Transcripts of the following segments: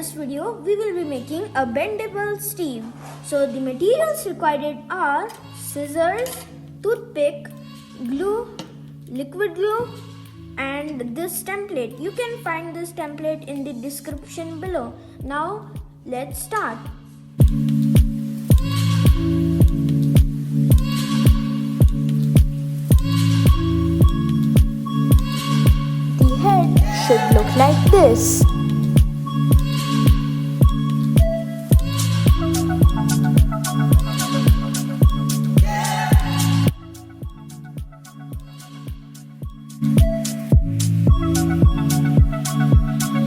this video, we will be making a bendable sleeve. So the materials required are scissors, toothpick, glue, liquid glue, and this template. You can find this template in the description below. Now let's start. The head should look like this.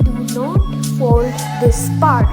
Do not fold this part.